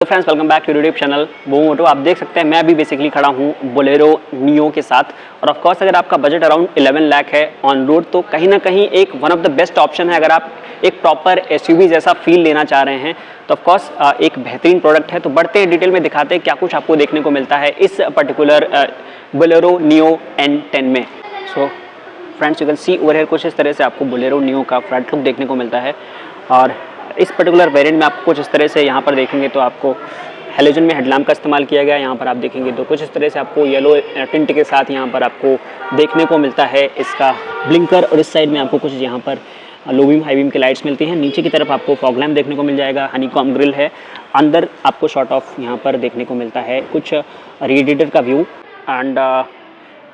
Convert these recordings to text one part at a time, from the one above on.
तो friends welcome back to YouTube channel वो मोटो। आप देख सकते हैं मैं अभी बेसिकली खड़ा हूँ बोलेरो नियो के साथ। और ऑफ कोर्स अगर आपका बजट अराउंड 11 लाख है ऑन रोड तो कहीं ना कहीं एक one of the best option है। अगर आप एक प्रॉपर एसयूवी जैसा फील लेना चाह रहे हैं तो ऑफ कोर्स एक बेहतरीन प्रोडक्ट है। तो बढ़ते हैं डिटेल में, दिखाते हैं क्या कुछ आपको देखने को मिलता है इस पर्टिकुलर बोलेरो नियो N10 में। So friends you can C over here कुछ इस तरह से आपको बोलेरो नियो का फ्रंट लुक देखने को मिलता है। और इस पर्टिकुलर वेरिएंट में आपको कुछ इस तरह से यहाँ पर देखेंगे तो आपको हेलोजन में हेडलैम्प का इस्तेमाल किया गया है। यहाँ पर आप देखेंगे तो कुछ इस तरह से आपको येलो टिंट के साथ यहाँ पर आपको देखने को मिलता है इसका ब्लिंकर। और इस साइड में आपको कुछ यहाँ पर लो बीम हाई बीम की लाइट्स मिलती हैं। नीचे की तरफ आपको फॉग लैम्प देखने को मिल जाएगा, हनीकॉम ग्रिल है। अंदर आपको शॉट ऑफ यहाँ पर देखने को मिलता है कुछ रेडिएटर का व्यू। एंड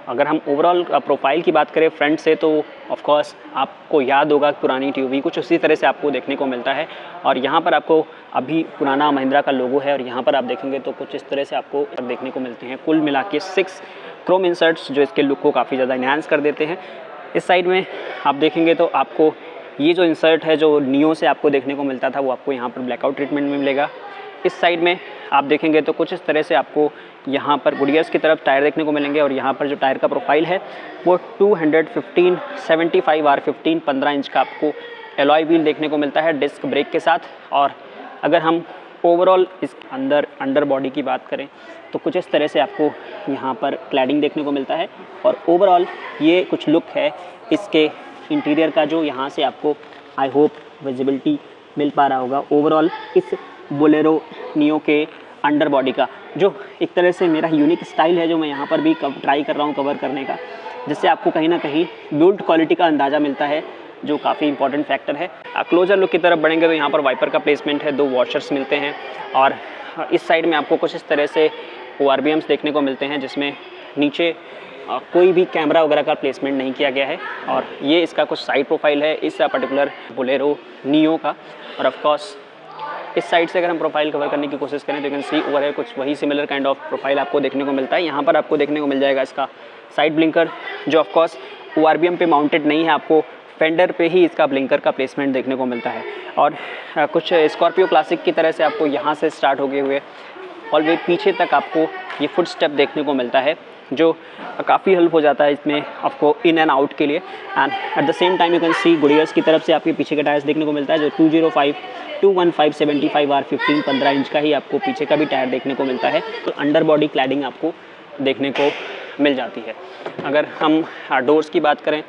अगर हम ओवरऑल प्रोफाइल की बात करें फ्रंट से तो ऑफ कोर्स आपको याद होगा पुरानी टीवी कुछ उसी तरह से आपको देखने को मिलता है। और यहाँ पर आपको अभी पुराना महिंद्रा का लोगो है और यहाँ पर आप देखेंगे तो कुछ इस तरह से आपको देखने को मिलते हैं। कुल मिला के 6 क्रोम इंसर्ट्स जो इसके लुक को काफ़ी ज़्यादा इन्हांस कर देते हैं। इस साइड में आप देखेंगे तो आपको ये जो इंसर्ट है जो नियो से आपको देखने को मिलता था वो आपको यहाँ पर ब्लैकआउट ट्रीटमेंट में मिलेगा। इस साइड में आप देखेंगे तो कुछ इस तरह से आपको यहाँ पर गुडियर्स की तरफ टायर देखने को मिलेंगे। और यहाँ पर जो टायर का प्रोफाइल है वो 215/75 R15 15 इंच का आपको एलॉय व्हील देखने को मिलता है डिस्क ब्रेक के साथ। और अगर हम ओवरऑल इस अंडर बॉडी की बात करें तो कुछ इस तरह से आपको यहाँ पर क्लैडिंग देखने को मिलता है। और ओवरऑल ये कुछ लुक है इसके इंटीरियर का जो यहाँ से आपको आई होप विजिबिलिटी मिल पा रहा होगा। ओवरऑल इस बोलेरो नियो के अंडर बॉडी का जो एक तरह से मेरा यूनिक स्टाइल है जो मैं यहाँ पर भी ट्राई कर रहा हूँ कवर करने का, जिससे आपको कहीं ना कहीं बिल्ड क्वालिटी का अंदाज़ा मिलता है जो काफ़ी इंपॉर्टेंट फैक्टर है। क्लोजर लुक की तरफ बढ़ेंगे तो यहाँ पर वाइपर का प्लेसमेंट है, 2 वॉशर्स मिलते हैं। और इस साइड में आपको कुछ इस तरह से ORBMs देखने को मिलते हैं जिसमें नीचे कोई भी कैमरा वगैरह का प्लेसमेंट नहीं किया गया है। और ये इसका कुछ साइड प्रोफाइल है इस पर्टिकुलर बोलेरो नियो का। और ऑफ कोर्स इस साइड से अगर हम प्रोफाइल कवर करने की कोशिश करें तो यू कैन सी ओवर है कुछ वही सिमिलर काइंड ऑफ प्रोफाइल आपको देखने को मिलता है। यहाँ पर आपको देखने को मिल जाएगा इसका साइड ब्लिंकर जो ऑफ कोर्स ORBM पे माउंटेड नहीं है, आपको फेंडर पे ही इसका ब्लिंकर का प्लेसमेंट देखने को मिलता है। और कुछ स्कॉर्पियो क्लासिक की तरह से आपको यहाँ से स्टार्ट होते हुए ऑल वे पीछे तक आपको ये फुट स्टेप देखने को मिलता है जो काफ़ी हेल्प हो जाता है इसमें आपको इन एंड आउट के लिए। And at the same time you can see Goodyears की तरफ से आपके पीछे का टायर्स देखने को मिलता है जो 215/75 R15 15 इंच का ही आपको पीछे का भी टायर देखने को मिलता है। तो अंडर बॉडी क्लैडिंग आपको देखने को मिल जाती है। अगर हम डोर्स की बात करें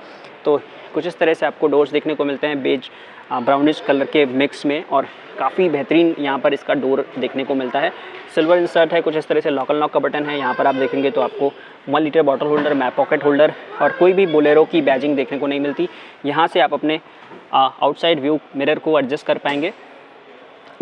तो कुछ इस तरह से आपको डोर्स देखने को मिलते हैं बेज ब्राउनिश कलर के मिक्स में। और काफ़ी बेहतरीन यहाँ पर इसका डोर देखने को मिलता है। सिल्वर इंसर्ट है, कुछ इस तरह से लॉक एंड लॉक का बटन है। यहाँ पर आप देखेंगे तो आपको 1 litre bottle holder, map pocket holder और कोई भी बोलेरो की बैजिंग देखने को नहीं मिलती। यहाँ से आप अपने आउटसाइड व्यू मिरर को एडजस्ट कर पाएंगे।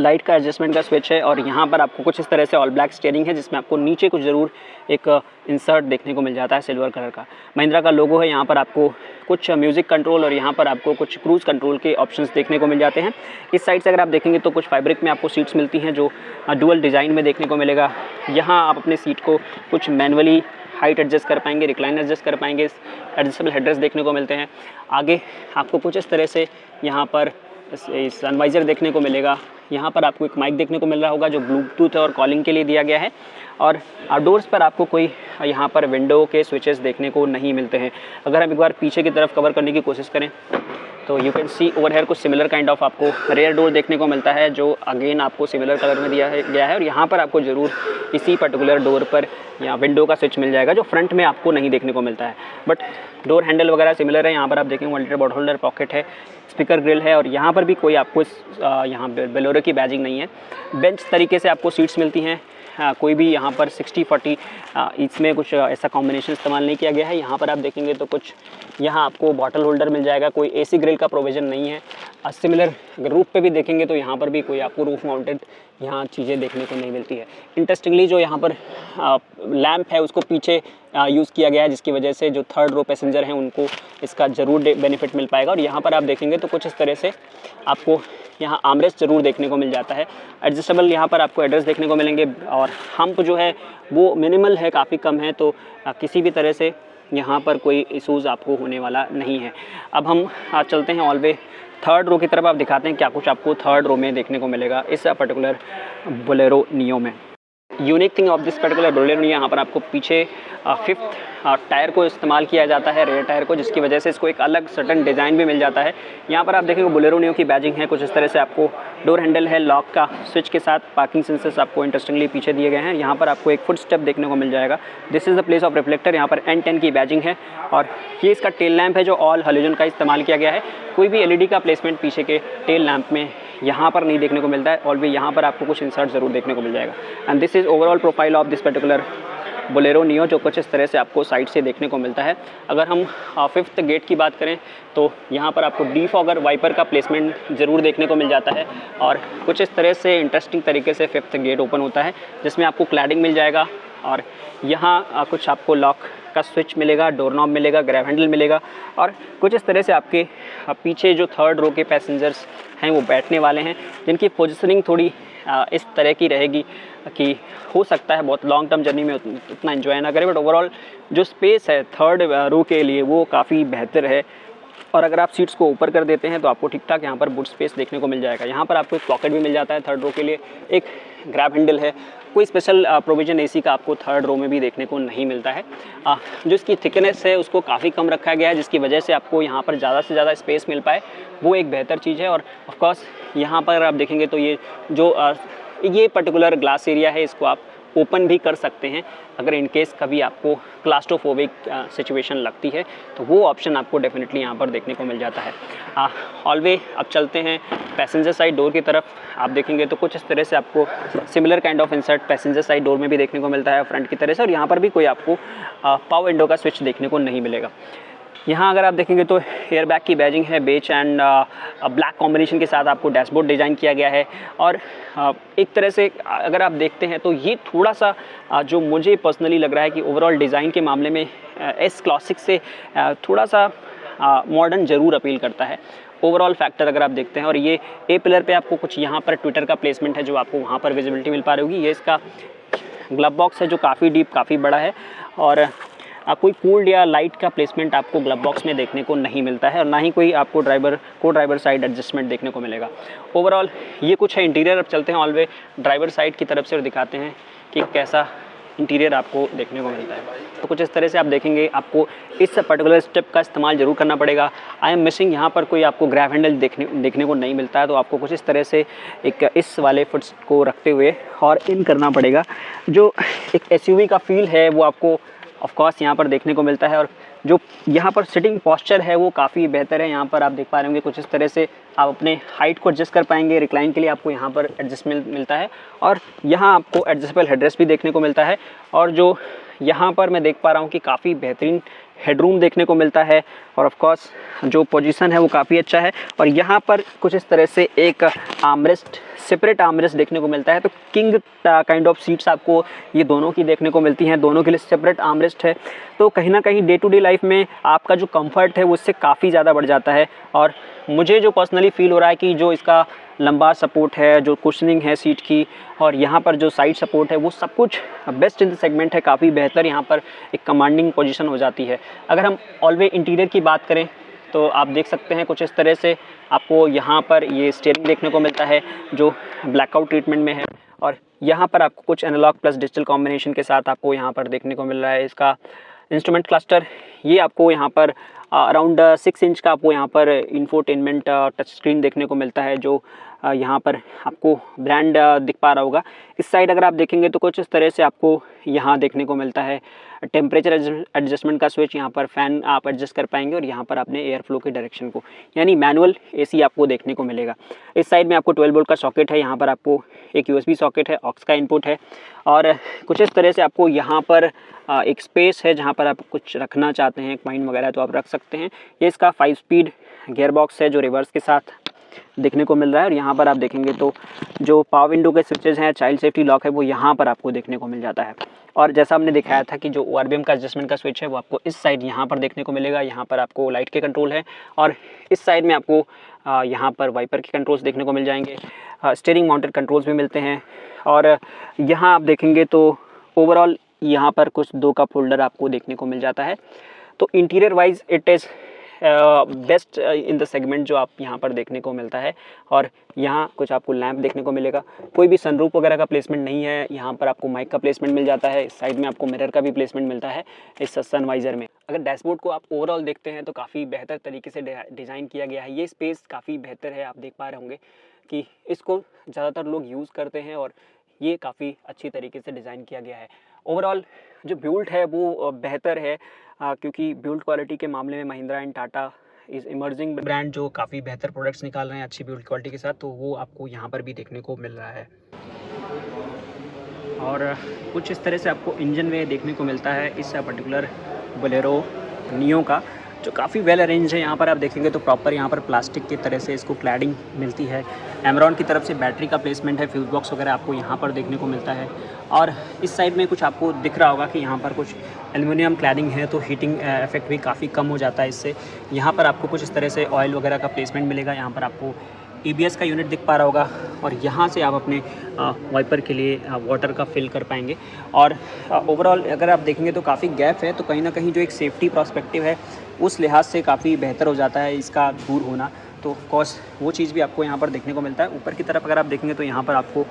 लाइट का एडजस्टमेंट का स्विच है। और यहाँ पर आपको कुछ इस तरह से ऑल ब्लैक स्टीयरिंग है जिसमें आपको नीचे कुछ ज़रूर एक इंसर्ट देखने को मिल जाता है सिल्वर कलर का। महिंद्रा का लोगो है। यहाँ पर आपको कुछ म्यूज़िक कंट्रोल और यहाँ पर आपको कुछ क्रूज़ कंट्रोल के ऑप्शंस देखने को मिल जाते हैं। इस साइड से अगर आप देखेंगे तो कुछ फैब्रिक में आपको सीट्स मिलती हैं जो डुअल डिज़ाइन में देखने को मिलेगा। यहाँ आप अपने सीट को कुछ मैनुअली हाइट एडजस्ट कर पाएंगे, रिक्लाइन एडजस्ट कर पाएंगे, एडजस्टेबल हेडरेस्ट देखने को मिलते हैं। आगे आपको कुछ इस तरह से यहाँ पर सनवाइज़र देखने को मिलेगा। यहाँ पर आपको एक माइक देखने को मिल रहा होगा जो ब्लूटूथ और कॉलिंग के लिए दिया गया है। और आउटडोर्स पर आपको कोई यहाँ पर विंडो के स्विचेस देखने को नहीं मिलते हैं। अगर हम एक बार पीछे की तरफ कवर करने की कोशिश करें तो you can C over here कुछ सिमिलर काइंड ऑफ आपको रेयर डोर देखने को मिलता है जो अगेन आपको सिमिलर कलर में दिया गया है। और यहाँ पर आपको ज़रूर इसी पर्टिकुलर डोर पर यहाँ विंडो का स्विच मिल जाएगा जो फ्रंट में आपको नहीं देखने को मिलता है। बट डोर हैंडल वगैरह सिमिलर है। यहाँ पर आप देखेंगे 1 लीटर बॉटल होल्डर, पॉकेट है, स्पीकर ग्रिल है। और यहाँ पर भी कोई आपको यहाँ बोलेरो की बैजिंग नहीं है। बेंच तरीके से आपको सीट्स मिलती हैं। कोई भी यहाँ पर 60-40 इसमें कुछ ऐसा कॉम्बिनेशन इस्तेमाल नहीं किया गया है। यहाँ पर आप देखेंगे तो कुछ यहाँ आपको बॉटल होल्डर मिल जाएगा। कोई AC ग्रिल का प्रोविज़न नहीं है। सिमिलर अगर रूफ पे भी देखेंगे तो यहाँ पर भी कोई आपको रूफ माउंटेड यहाँ चीज़ें देखने को नहीं मिलती है। इंटरेस्टिंगली जो यहाँ पर लैंप है उसको पीछे यूज़ किया गया है जिसकी वजह से जो 3rd रो पैसेंजर हैं उनको इसका ज़रूर बेनिफिट मिल पाएगा। और यहाँ पर आप देखेंगे तो कुछ इस तरह से आपको यहाँ आर्मरेस्ट ज़रूर देखने को मिल जाता है। एडजस्टेबल यहाँ पर आपको एड्रेस देखने को मिलेंगे। और हम्प जो है वो मिनिमल है, काफ़ी कम है। तो किसी भी तरह से यहाँ पर कोई इशूज़ आपको होने वाला नहीं है। अब हम आज चलते हैं ऑल वे थर्ड रो की तरफ। आप दिखाते हैं क्या कुछ आपको थर्ड रो में देखने को मिलेगा इस पर्टिकुलर बोलेरो नियो में। Unique thing of this particular Bolero neo, यहाँ पर आपको पीछे फिफ्थ टायर को इस्तेमाल किया जाता है, रेयर टायर को, जिसकी वजह से इसको एक अलग सर्टन डिज़ाइन भी मिल जाता है। यहाँ पर आप देखेंगे बोलेरो नियो की बैजिंग है कुछ इस तरह से। आपको डोर हैंडल है लॉक का स्विच के साथ, पार्किंग सेंसर्स आपको इंटरेस्टिंगली पीछे दिए गए हैं। यहाँ पर आपको एक फुट स्टेप देखने को मिल जाएगा। This is the place of reflector. यहाँ पर N10 की बैजिंग है और ये इसका टेल लैंप है जो ऑल हेलोजन का इस्तेमाल किया गया है। कोई भी LED का प्लेसमेंट पीछे के टेल लैंप में यहाँ पर नहीं देखने को मिलता है, और भी यहाँ पर आपको कुछ इंसर्ट ज़रूर देखने को मिल जाएगा। And this is overall profile of this particular Bolero neo, जो कुछ इस तरह से आपको साइड से देखने को मिलता है। अगर हम फिफ्थ गेट की बात करें तो यहाँ पर आपको डीफॉगर वाइपर का प्लेसमेंट ज़रूर देखने को मिल जाता है, और कुछ इस तरह से इंटरेस्टिंग तरीके से फिफ्थ गेट ओपन होता है, जिसमें आपको क्लैडिंग मिल जाएगा, और यहाँ कुछ आपको लॉक का स्विच मिलेगा, डोर नॉब मिलेगा, ग्रैब हैंडल मिलेगा, और कुछ इस तरह से आपके पीछे जो थर्ड रो के पैसेंजर्स हैं वो बैठने वाले हैं, जिनकी पोजिशनिंग थोड़ी इस तरह की रहेगी कि हो सकता है बहुत लॉन्ग टर्म जर्नी में उतना एंजॉय ना करें, बट ओवरऑल जो स्पेस है थर्ड रो के लिए वो काफ़ी बेहतर है। और अगर आप सीट्स को ऊपर कर देते हैं तो आपको ठीक ठाक यहाँ पर बूट स्पेस देखने को मिल जाएगा। यहाँ पर आपको एक पॉकेट भी मिल जाता है थर्ड रो के लिए, एक ग्रैब हैंडल है। कोई स्पेशल प्रोविजन AC का आपको थर्ड रो में भी देखने को नहीं मिलता है। जो इसकी थिकनेस है उसको काफ़ी कम रखा गया है, जिसकी वजह से आपको यहाँ पर ज़्यादा से ज़्यादा स्पेस मिल पाए, वो एक बेहतर चीज़ है। और ऑफकोर्स यहाँ पर आप देखेंगे तो ये जो ये पर्टिकुलर ग्लास एरिया है इसको आप ओपन भी कर सकते हैं अगर इन केस कभी आपको क्लास्ट्रोफोबिक सिचुएशन लगती है, तो वो ऑप्शन आपको डेफिनेटली यहाँ पर देखने को मिल जाता है। ऑलवे अब चलते हैं पैसेंजर साइड डोर की तरफ। आप देखेंगे तो कुछ इस तरह से आपको similar kind of insert passenger side door में भी देखने को मिलता है फ्रंट की तरह से, और यहाँ पर भी कोई आपको पावर विंडो का स्विच देखने को नहीं मिलेगा। यहाँ अगर आप देखेंगे तो एयर बैग की बैजिंग है, बेज एंड ब्लैक कॉम्बिनेशन के साथ आपको डैशबोर्ड डिज़ाइन किया गया है। और एक तरह से अगर आप देखते हैं तो ये थोड़ा सा जो मुझे पर्सनली लग रहा है कि ओवरऑल डिज़ाइन के मामले में एस क्लासिक से थोड़ा सा मॉडर्न ज़रूर अपील करता है ओवरऑल फैक्टर अगर आप देखते हैं। और ये ए पिलर पे आपको कुछ यहाँ पर ट्विटर का प्लेसमेंट है जो आपको वहाँ पर विजिबिलिटी मिल पा रही होगी। ये इसका ग्लव बॉक्स है जो काफ़ी डीप काफ़ी बड़ा है, और कोई कूल्ड या लाइट का प्लेसमेंट आपको ग्लव बॉक्स में देखने को नहीं मिलता है, और ना ही कोई आपको ड्राइवर साइड एडजस्टमेंट देखने को मिलेगा। ओवरऑल ये कुछ है इंटीरियर। अब चलते हैं ऑलवे ड्राइवर साइड की तरफ से और दिखाते हैं कि कैसा इंटीरियर आपको देखने को मिलता है। तो कुछ इस तरह से आप देखेंगे, आपको इस पर्टिकुलर स्टेप का इस्तेमाल ज़रूर करना पड़ेगा। आई एम मिसिंग, यहाँ पर कोई आपको ग्रैब हैंडल देखने को नहीं मिलता है, तो आपको कुछ इस तरह से एक इस वाले फुट को रखते हुए और इन करना पड़ेगा। जो एक SUV का फील है वो आपको ऑफ कोर्स यहाँ पर देखने को मिलता है, और जो यहाँ पर सिटिंग पोस्चर है वो काफ़ी बेहतर है। यहाँ पर आप देख पा रहे होंगे कुछ इस तरह से आप अपने हाइट को एडजस्ट कर पाएंगे। रिक्लाइन के लिए आपको यहाँ पर एडजस्टमेंट मिलता है, और यहाँ आपको एडजस्टेबल हेडरेस्ट भी देखने को मिलता है। और जो यहाँ पर मैं देख पा रहा हूँ कि काफ़ी बेहतरीन हेडरूम देखने को मिलता है, और ऑफ कोर्स जो पोजीशन है वो काफ़ी अच्छा है। और यहाँ पर कुछ इस तरह से एक आर्मरेस्ट, सेपरेट आर्मरेस्ट देखने को मिलता है। तो किंग काइंड ऑफ सीट्स आपको ये दोनों की देखने को मिलती हैं, दोनों के लिए सेपरेट आर्मरेस्ट है। तो कहीं ना कहीं डे टू डे लाइफ में आपका जो कंफर्ट है वो इससे काफ़ी ज़्यादा बढ़ जाता है। और मुझे जो पर्सनली फील हो रहा है कि जो इसका लंबा सपोर्ट है, जो कुशनिंग है सीट की, और यहाँ पर जो साइड सपोर्ट है, वो सब कुछ बेस्ट इन द सेगमेंट है, काफ़ी बेहतर। यहाँ पर एक कमांडिंग पोजीशन हो जाती है। अगर हम ऑलवे इंटीरियर की बात करें तो आप देख सकते हैं कुछ इस तरह से आपको यहाँ पर ये स्टीयरिंग देखने को मिलता है जो ब्लैकआउट ट्रीटमेंट में है, और यहाँ पर आपको कुछ एनालॉग प्लस डिजिटल कॉम्बिनेशन के साथ आपको यहाँ पर देखने को मिल रहा है। इसका इंस्ट्रूमेंट क्लस्टर ये आपको यहाँ पर अराउंड 6 इंच का आपको यहाँ पर इंफोटेनमेंट टच स्क्रीन देखने को मिलता है, जो यहाँ पर आपको ब्रांड दिख पा रहा होगा। इस साइड अगर आप देखेंगे तो कुछ इस तरह से आपको यहाँ देखने को मिलता है टेम्परेचर एडजस्टमेंट का स्विच। यहाँ पर फ़ैन आप एडजस्ट कर पाएंगे, और यहाँ पर आपने एयर फ्लो की डायरेक्शन को, यानी मैनुअल AC आपको देखने को मिलेगा। इस साइड में आपको 12 वोल्ट का सॉकेट है, यहाँ पर आपको एक USB सॉकेट है, ऑक्स का इनपुट है, और कुछ इस तरह से आपको यहाँ पर एक स्पेस है जहाँ पर आप कुछ रखना चाहते हैं, वाइन वगैरह तो आप रख सकते हैं। ये इसका 5 स्पीड गियर बॉक्स है जो रिवर्स के साथ देखने को मिल रहा है, और यहाँ पर आप देखेंगे तो जो पावर विंडो के स्विचेज हैं, चाइल्ड सेफ्टी लॉक है, वो यहाँ पर आपको देखने को मिल जाता है। और जैसा हमने दिखाया था कि जो ORBM का एडजस्टमेंट का स्विच है वो आपको इस साइड यहाँ पर देखने को मिलेगा। यहाँ पर आपको लाइट के कंट्रोल है, और इस साइड में आपको यहाँ पर वाइपर के कंट्रोल्स देखने को मिल जाएंगे। स्टीयरिंग माउंटेड कंट्रोल्स भी मिलते हैं, और यहाँ आप देखेंगे तो ओवरऑल यहाँ पर कुछ 2 कप होल्डर आपको देखने को मिल जाता है। तो interior wise it is best in the segment जो आप यहाँ पर देखने को मिलता है। और यहाँ कुछ आपको लैंप देखने को मिलेगा, कोई भी सनरूफ वगैरह का प्लेसमेंट नहीं है। यहाँ पर आपको माइक का प्लेसमेंट मिल जाता है, इस साइड में आपको मिरर का भी प्लेसमेंट मिलता है इस सनवाइज़र में। अगर डैशबोर्ड को आप ओवरऑल देखते हैं तो काफ़ी बेहतर तरीके से डिज़ाइन किया गया है। ये स्पेस काफ़ी बेहतर है, आप देख पा रहे होंगे कि इसको ज़्यादातर लोग यूज़ करते हैं और ये काफ़ी अच्छी तरीके से डिज़ाइन किया गया है। ओवरऑल जो बिल्ड है वो बेहतर है, क्योंकि बिल्ड क्वालिटी के मामले में महिंद्रा एंड टाटा इस इमर्जिंग ब्रांड जो काफ़ी बेहतर प्रोडक्ट्स निकाल रहे हैं अच्छी बिल्ड क्वालिटी के साथ, तो वो आपको यहाँ पर भी देखने को मिल रहा है। और कुछ इस तरह से आपको इंजन वे देखने को मिलता है इस पर्टिकुलर बोलेरो नियो का, जो काफ़ी वेल अरेंज है। यहाँ पर आप देखेंगे तो प्रॉपर यहाँ पर प्लास्टिक की तरह से इसको क्लैडिंग मिलती है। एमरॉन की तरफ से बैटरी का प्लेसमेंट है, फ्यूज बॉक्स वगैरह आपको यहाँ पर देखने को मिलता है। और इस साइड में कुछ आपको दिख रहा होगा कि यहाँ पर कुछ एल्युमिनियम क्लैडिंग है, तो हीटिंग इफेक्ट भी काफ़ी कम हो जाता है इससे। यहाँ पर आपको कुछ इस तरह से ऑयल वगैरह का प्लेसमेंट मिलेगा। यहाँ पर आपको EBS का यूनिट दिख पा रहा होगा और यहाँ से आप अपने वाइपर के लिए वाटर का फिल कर पाएंगे। और ओवरऑल अगर आप देखेंगे तो काफ़ी गैप है, तो कहीं ना कहीं जो एक सेफ्टी पर्सपेक्टिव है उस लिहाज से काफ़ी बेहतर हो जाता है इसका दूर होना। तो ऑफकोर्स वो चीज़ भी आपको यहाँ पर देखने को मिलता है। ऊपर की तरफ अगर आप देखेंगे तो यहाँ पर आपको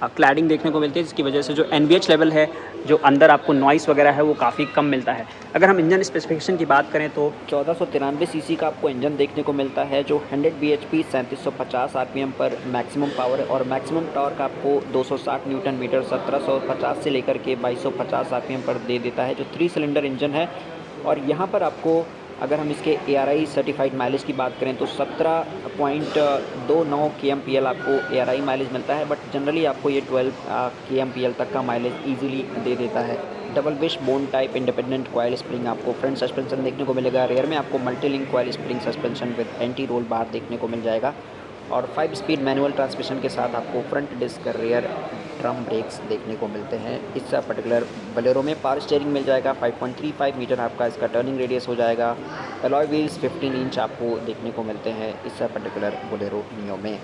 क्लैडिंग देखने को मिलती है, जिसकी वजह से जो NVH लेवल है, जो अंदर आपको नॉइस वगैरह है, वो काफ़ी कम मिलता है। अगर हम इंजन स्पेसिफिकेशन की बात करें तो 1493 सीसी का आपको इंजन देखने को मिलता है, जो 100 bhp 3750 RPM पर मैक्सिमम पावर और मैक्सिमम टॉर्क आपको 260 न्यूटन मीटर 1750 से लेकर के 2250 RPM पर दे देता है, जो 3 सिलेंडर इंजन है। और यहाँ पर आपको अगर हम इसके ARI सर्टिफाइड माइलेज की बात करें तो 17.29 kmpl आपको ARI माइलेज मिलता है, बट जनरली आपको ये 12 kmpl तक का माइलेज ईजिली दे देता है। Double wish bone type independent coil spring आपको फ्रंट सस्पेंशन देखने को मिलेगा। रेयर में आपको multi link coil spring suspension with anti roll bar देखने को मिल जाएगा। और 5 स्पीड मैनुअल ट्रांसमिशन के साथ आपको front disc rear drum brakes देखने को मिलते हैं। इस पर्टिकुलर बोलेरो में पावर स्टीयरिंग मिल जाएगा। 5.35 मीटर आपका इसका टर्निंग रेडियस हो जाएगा। अलॉय व्हील्स 15 इंच आपको देखने को मिलते हैं इस पर्टिकुलर बोलेरो नियो में।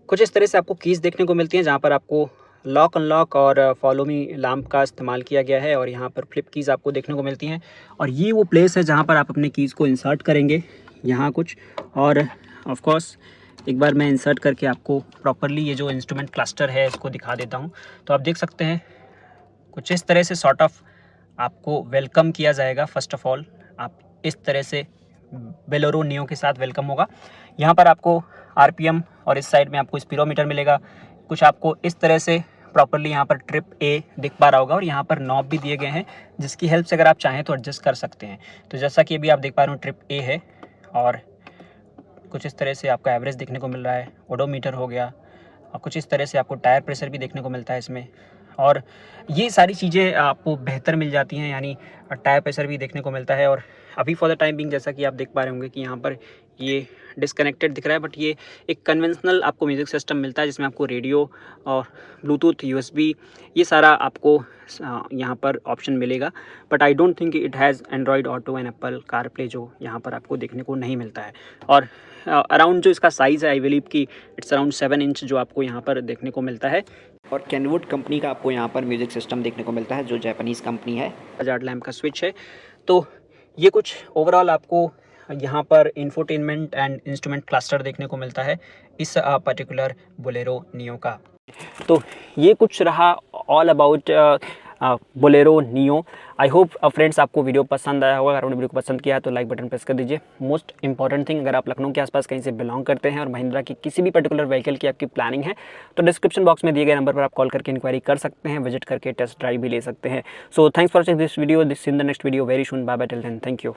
कुछ इस तरह से आपको कीज़ देखने को मिलती हैं, जहाँ पर आपको लॉक अनलॉक और फॉलो मी लैम्प का इस्तेमाल किया गया है। और यहाँ पर फ्लिप कीज़ आपको देखने को मिलती हैं। और ये वो प्लेस है जहाँ पर आप अपने कीज़ को इंसर्ट करेंगे, यहाँ कुछ। और ऑफ कोर्स एक बार मैं इंसर्ट करके आपको प्रॉपरली ये जो इंस्ट्रूमेंट क्लस्टर है इसको दिखा देता हूँ। तो आप देख सकते हैं कुछ इस तरह से सॉर्ट ऑफ आपको वेलकम किया जाएगा। फर्स्ट ऑफ ऑल आप इस तरह से बोलेरो नियो के साथ वेलकम होगा। यहाँ पर आपको RPM और इस साइड में आपको स्पीडोमीटर मिलेगा। कुछ आपको इस तरह से प्रॉपरली यहाँ पर ट्रिप A दिख पा रहा होगा और यहाँ पर नॉब भी दिए गए हैं, जिसकी हेल्प से अगर आप चाहें तो एडजस्ट कर सकते हैं। तो जैसा कि अभी आप देख पा रहे हो ट्रिप A है, और कुछ इस तरह से आपका एवरेज देखने को मिल रहा है। ओडोमीटर हो गया, और कुछ इस तरह से आपको टायर प्रेशर भी देखने को मिलता है इसमें। और ये सारी चीज़ें आपको बेहतर मिल जाती हैं, यानी टायर प्रेशर भी देखने को मिलता है। और अभी फॉर द टाइम बिंग जैसा कि आप देख पा रहे होंगे कि यहाँ पर ये डिस्कनेक्टेड दिख रहा है, बट ये एक कन्वेंशनल आपको म्यूज़िक सिस्टम मिलता है, जिसमें आपको रेडियो और ब्लूटूथ USB ये सारा आपको यहाँ पर ऑप्शन मिलेगा। But I don't think it has Android auto and Apple CarPlay, जो यहाँ पर आपको देखने को नहीं मिलता है। और अराउंड जो इसका साइज़ है, आई बिलीव कि इट्स अराउंड 7 इंच जो आपको यहाँ पर देखने को मिलता है। और कैनवुड कंपनी का आपको यहाँ पर म्यूज़िक सिस्टम देखने को मिलता है, जो जापानीज़ कंपनी है। हजार्ड लैम्प का स्विच है। तो ये कुछ ओवरऑल आपको यहाँ पर इंफोटेनमेंट एंड इंस्ट्रूमेंट क्लस्टर देखने को मिलता है इस पर्टिकुलर बोलेरो नियो का। तो ये कुछ रहा all about Bolero neo. I hope friends आपको वीडियो पसंद आया होगा। अगर आपने वीडियो को पसंद किया है तो लाइक बटन प्रेस कर दीजिए। मोस्ट इंपॉर्टेंट थिंग, अगर आप लखनऊ के आसपास कहीं से बिलोंग करते हैं और महिंद्रा की किसी भी पर्टिकुलर व्हीकल की आपकी प्लानिंग है, तो डिस्क्रिप्शन बॉक्स में दिए गए नंबर पर आप कॉल करके इंक्वायरी कर सकते हैं, विजिट करके टेस्ट ड्राइव भी ले सकते हैं। So thanks for watching this video. This in the next video very soon. Bye bye till then, thank you.